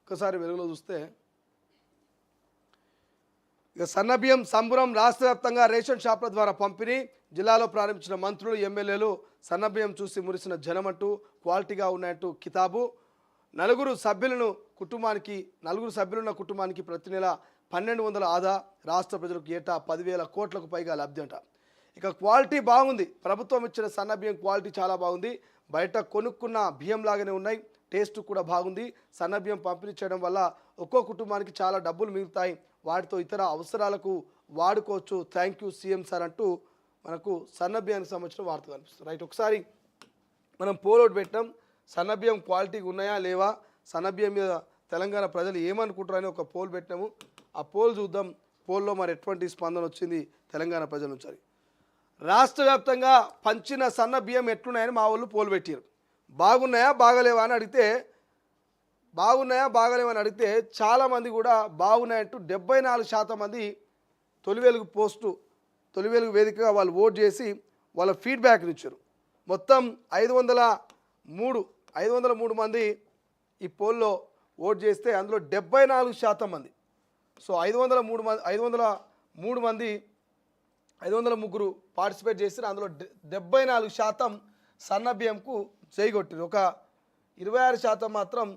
ఒక్కసారి వెలుగులో చూస్తే ఇక సన్నబియ్యం సంబరం రాష్ట్ర వ్యాప్తంగా రేషన్ షాపుల ద్వారా పంపిణీ జిల్లాలో ప్రారంభించిన మంత్రులు ఎమ్మెల్యేలు సన్నబియ్యం చూసి మురిసిన జనమంటూ క్వాలిటీగా ఉన్నాయంటూ కితాబు నలుగురు సభ్యులున్న కుటుంబానికి ప్రతి నెల 1200 ఆదా రాష్ట్ర ప్రజలకు ఏటా 10,000 కోట్లకు పైగా లబ్ధి అంట. ఇక క్వాలిటీ బాగుంది. ప్రభుత్వం ఇచ్చిన సన్నబియ్యం క్వాలిటీ చాలా బాగుంది. బయట కొనుక్కున్న బియ్యం లాగానే ఉన్నాయి. టేస్ట్ కూడా బాగుంది. సన్నబియ్యం పంపిణీ చేయడం వల్ల ఒక్కో కుటుంబానికి చాలా డబ్బులు మిగులుతాయి. వాటితో ఇతర అవసరాలకు వాడుకోవచ్చు. థ్యాంక్ యూ సీఎం సార్ అంటూ మనకు సన్నబియ్యానికి సంబంధించిన వార్త కనిపిస్తుంది. రైట్, ఒకసారి మనం పోల్ అవుట్ పెట్టాం. సన్నబియ్యం క్వాలిటీగా ఉన్నాయా లేవా, సన్నబియ్యం మీద తెలంగాణ ప్రజలు ఏమనుకుంటారని ఒక పోల్ పెట్టినాము. ఆ పోల్ చూద్దాం. పోల్లో మరి ఎటువంటి స్పందన వచ్చింది తెలంగాణ ప్రజల నుంచి. రాష్ట్ర వ్యాప్తంగా పంచిన సన్న బియ్యం ఎట్లున్నాయని మా వాళ్ళు పోల్ పెట్టారు. బాగున్నాయా బాగలేవా అని అడిగితే చాలామంది కూడా బాగున్నాయంటూ 74% మంది తొలి వెలుగు వేదికగా వాళ్ళు ఓట్ చేసి వాళ్ళ ఫీడ్బ్యాక్ని ఇచ్చారు. మొత్తం 503 మంది ఈ పోల్లో ఓట్ చేస్తే అందులో 74% మంది, సో 503 పార్టిసిపేట్ చేసి అందులో 74% సన్న బియ్యంకు చేయగొట్టారు. ఒక 26% మాత్రం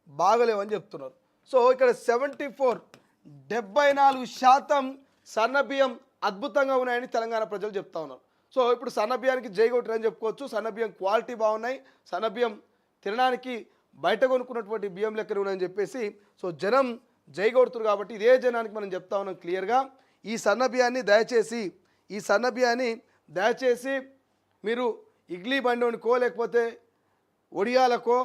బాగలేవని చెప్తున్నారు. సో ఇక్కడ 74% సన్న బియ్యం అద్భుతంగా ఉన్నాయని తెలంగాణ ప్రజలు చెప్తా ఉన్నారు. సో ఇప్పుడు సన్న బియ్యానికి జైగొట్టారని చెప్పుకోవచ్చు. సన్న బియ్యం క్వాలిటీ బాగున్నాయి, సన్న బియ్యం తినడానికి బయట కొనుక్కున్నటువంటి బియ్యం లెక్కన ఉన్నాయని చెప్పేసి సో జనం జైగొడుతున్నారు. కాబట్టి ఇదే జనానికి మనం చెప్తా ఉన్నాం క్లియర్గా, ఈ సన్న బియ్యాన్ని దయచేసి మీరు ఇడ్లీ బండికో లేకపోతే ఒడియాలకో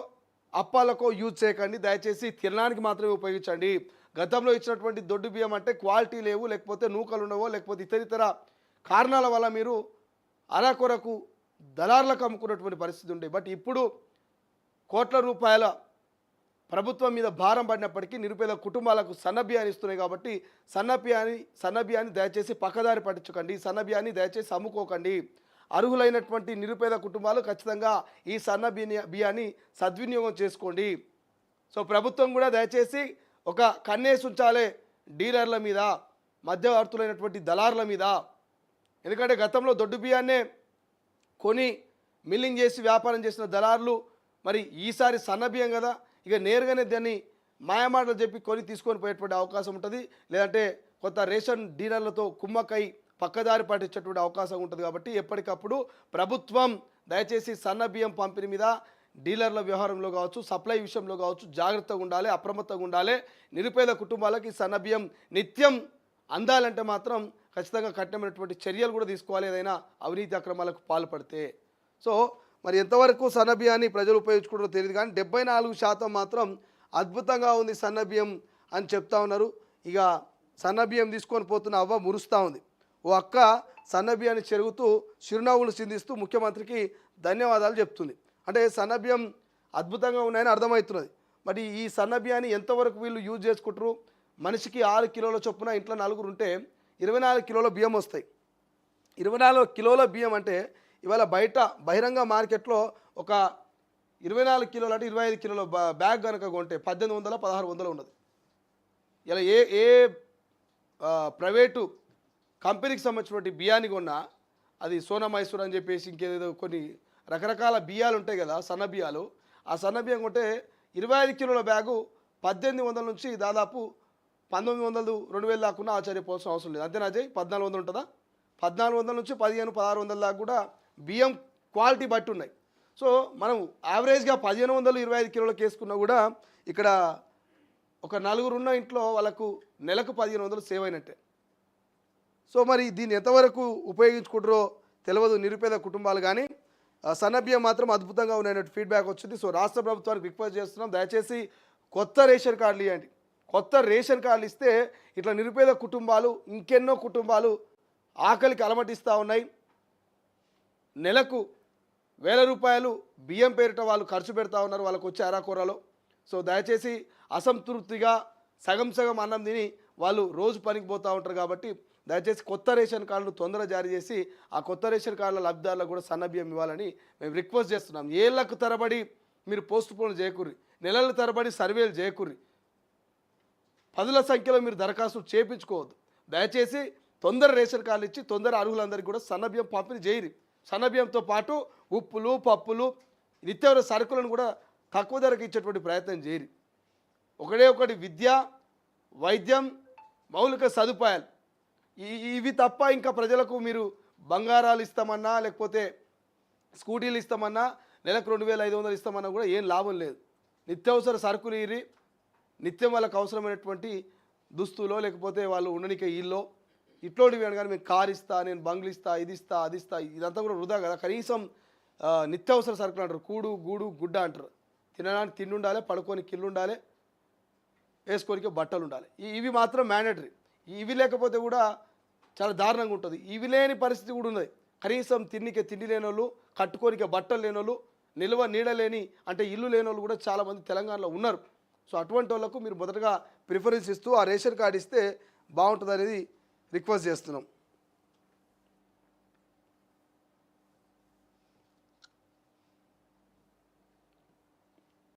అప్పాలకో యూజ్ చేయకండి. దయచేసి తినడానికి మాత్రమే ఉపయోగించండి. గతంలో ఇచ్చినటువంటి దొడ్డు బియ్యం అంటే క్వాలిటీ లేవు, లేకపోతే నూకలు ఉండవో, లేకపోతే ఇతర కారణాల వల్ల మీరు అరకొరకు దళారులకు అమ్ముకున్నటువంటి పరిస్థితి ఉండే. బట్ ఇప్పుడు కోట్ల రూపాయల ప్రభుత్వం మీద భారం పడినప్పటికీ నిరుపేద కుటుంబాలకు సన్నబియ్యాన్ని ఇస్తున్నాయి. కాబట్టి సన్నబియ్యాన్ని దయచేసి పక్కదారి పట్టించకండి. సన్నబియ్యాన్ని దయచేసి అమ్ముకోకండి. అర్హులైనటువంటి నిరుపేద కుటుంబాలు ఖచ్చితంగా ఈ సన్న బియ్యాన్ని సద్వినియోగం చేసుకోండి. సో ప్రభుత్వం కూడా దయచేసి ఒక కన్నేసి ఉంచాలే డీలర్ల మీద, మధ్యవర్తులైనటువంటి దళారుల మీద. ఎందుకంటే గతంలో దొడ్డు బియ్యాన్నే కొని మిల్లింగ్ చేసి వ్యాపారం చేసిన దళారులు మరి ఈసారి సన్న బియ్యం కదా, ఇక నేరుగానే దాన్ని మాయమాటలు చెప్పి కొని తీసుకొని పోయేటువంటి అవకాశం ఉంటుంది. లేదంటే కొత్త రేషన్ డీలర్లతో కుమ్మక్కై పక్కదారి పట్టించేటువంటి అవకాశం ఉంటుంది. కాబట్టి ఎప్పటికప్పుడు ప్రభుత్వం దయచేసి సన్న బియ్యం పంపిణీ మీద డీలర్ల వ్యవహారంలో కావచ్చు, సప్లై విషయంలో కావచ్చు జాగ్రత్తగా ఉండాలి, అప్రమత్తంగా ఉండాలి. నిరుపేద కుటుంబాలకి సన్న బియ్యం నిత్యం అందాలంటే మాత్రం ఖచ్చితంగా కఠినమైనటువంటి చర్యలు కూడా తీసుకోవాలి, ఏదైనా అవినీతి అక్రమాలకు పాల్పడితే. సో మరి ఎంతవరకు సన్న బియ్యాన్ని ప్రజలు ఉపయోగించుకుంటారో తెలియదు, కానీ 74% మాత్రం అద్భుతంగా ఉంది సన్న బియ్యం అని చెప్తా ఉన్నారు. ఇక సన్న బియ్యం తీసుకొని పోతున్న అవ్వ మురుస్తూ ఉంది. ఓ అక్క సన్న బియ్యాన్ని చెరుగుతూ చిరునవ్వులు చిందిస్తూ ముఖ్యమంత్రికి ధన్యవాదాలు చెప్తుంది. అంటే సన్న బియ్యం అద్భుతంగా ఉన్నాయని అర్థమవుతున్నది. మరి ఈ సన్న బియ్యాన్ని ఎంతవరకు వీళ్ళు యూజ్ చేసుకుంటారు? మనిషికి 6 కిలోల చొప్పున ఇంట్లో 4 ఉంటే 24 కిలోల బియ్యం వస్తాయి. 24 కిలోల బియ్యం అంటే ఇవాళ బహిరంగ మార్కెట్లో ఒక 24 కిలోలు అంటే 25 కిలోల బ్యాగ్ కనుక కొంటే 1800 1600 ఉన్నది. ఇలా ఏ ప్రైవేటు కంపెనీకి సంబంధించినటువంటి బియ్యాన్ని కొన్నా, అది సోనా మైసూర్ అని చెప్పేసి ఇంకేదో కొన్ని రకరకాల బియ్యాలు ఉంటాయి కదా, సన్న బియ్యాలు. ఆ సన్న బియ్యం కొంటే 25 కిలోల బ్యాగు 1800 నుంచి దాదాపు 1900 2000 దాకా ఆశ్చర్యపోవాల్సిన అవసరం లేదు. అంతేనా అజయ్? 1400 ఉంటుందా? 1400 నుంచి 1500-1600 దాకా కూడా బియ్యం క్వాలిటీ బట్టి ఉన్నాయి. సో మనం యావరేజ్గా 1525 కిలోలకు వేసుకున్నా కూడా ఇక్కడ ఒక 4 ఉన్న ఇంట్లో వాళ్ళకు నెలకు 1500 సేవ్ అయినట్టే. సో మరి దీన్ని ఎంతవరకు ఉపయోగించుకుంటారో తెలియదు నిరుపేద కుటుంబాలు. కానీ సన్న బియ్యం మాత్రం అద్భుతంగా ఉన్నాయన్నట్టు ఫీడ్బ్యాక్ వచ్చింది. సో రాష్ట్ర ప్రభుత్వానికి రిక్వెస్ట్ చేస్తున్నాం, దయచేసి కొత్త రేషన్ కార్డులు ఇవ్వండి. కొత్త రేషన్ కార్డులు ఇస్తే ఇట్లా నిరుపేద కుటుంబాలు, ఇంకెన్నో కుటుంబాలు ఆకలికి అలమటిస్తూ ఉన్నాయి. నెలకు 1000 రూపాయలు బియ్యం పేరిట వాళ్ళు ఖర్చు పెడతా ఉన్నారు వాళ్ళకు వచ్చే అరాకొరలో. సో దయచేసి అసంతృప్తిగా సగం అన్నం తిని వాళ్ళు రోజు పనికి పోతూ ఉంటారు. కాబట్టి దయచేసి కొత్త రేషన్ కార్డులు తొందరగా జారీ చేసి ఆ కొత్త రేషన్ కార్డుల లబ్ధిదారులకు కూడా సన్న బియ్యం ఇవ్వాలని మేము రిక్వెస్ట్ చేస్తున్నాం. ఏళ్లకు తరబడి మీరు పోస్ట్ పోన్ చేయకూర్రి, నెలల తరబడి సర్వేలు చేయకూర్రి. పదుల సంఖ్యలో మీరు దరఖాస్తు చేపించుకోవద్దు. దయచేసి తొందర రేషన్ కార్డులు ఇచ్చి తొందర అర్హులందరికీ కూడా సన్నబియ్యం పంపిణీ చేయరు. సన్నబియ్యంతో పాటు ఉప్పులు, పప్పులు, నిత్యావసర సరుకులను కూడా తక్కువ ధరకు ఇచ్చేటువంటి ప్రయత్నం చేయరు. ఒకటి విద్య, వైద్యం, మౌలిక సదుపాయాలు ఇవి తప్ప ఇంకా ప్రజలకు మీరు బంగారాలు ఇస్తామన్నా లేకపోతే స్కూటీలు ఇస్తామన్నా నెలకు 2,500 ఇస్తామన్నా కూడా ఏం లాభం లేదు. నిత్యావసర సరుకులు ఇరి నిత్యం వాళ్ళకు అవసరమైనటువంటి దుస్తులో లేకపోతే వాళ్ళు ఉండనికే ఇల్లో ఇట్లాంటివి కానీ మేము కారు ఇస్తా, నేను బంగ్లు ఇస్తా, ఇది ఇస్తా, అది ఇస్తా, ఇదంతా కూడా వృధా కదా. కనీసం నిత్యావసర సరుకులు అంటారు, కూడు గూడు గుడ్డ అంటారు. తినడానికి తిండి ఉండాలి, పడుకోనికి ఇల్లు ఉండాలి, వేసుకోనికి బట్టలు ఉండాలి. ఇవి మాత్రం మ్యాండేటరీ. ఇవి లేకపోతే కూడా చాలా దారుణంగా ఉంటుంది. ఇవి లేని పరిస్థితి కూడా ఉన్నది. కనీసం తిండికే తిండి లేని వాళ్ళు, కట్టుకోనికే బట్టలు లేని వాళ్ళు, నిల్వ నీడ లేని అంటే ఇల్లు లేని వాళ్ళు కూడా చాలామంది తెలంగాణలో ఉన్నారు. సో అటువంటి వాళ్ళకు మీరు మొదటగా ప్రిఫరెన్స్ ఇస్తూ ఆ రేషన్ కార్డు ఇస్తే బాగుంటుంది అనేది రిక్వెస్ట్ చేస్తున్నాం.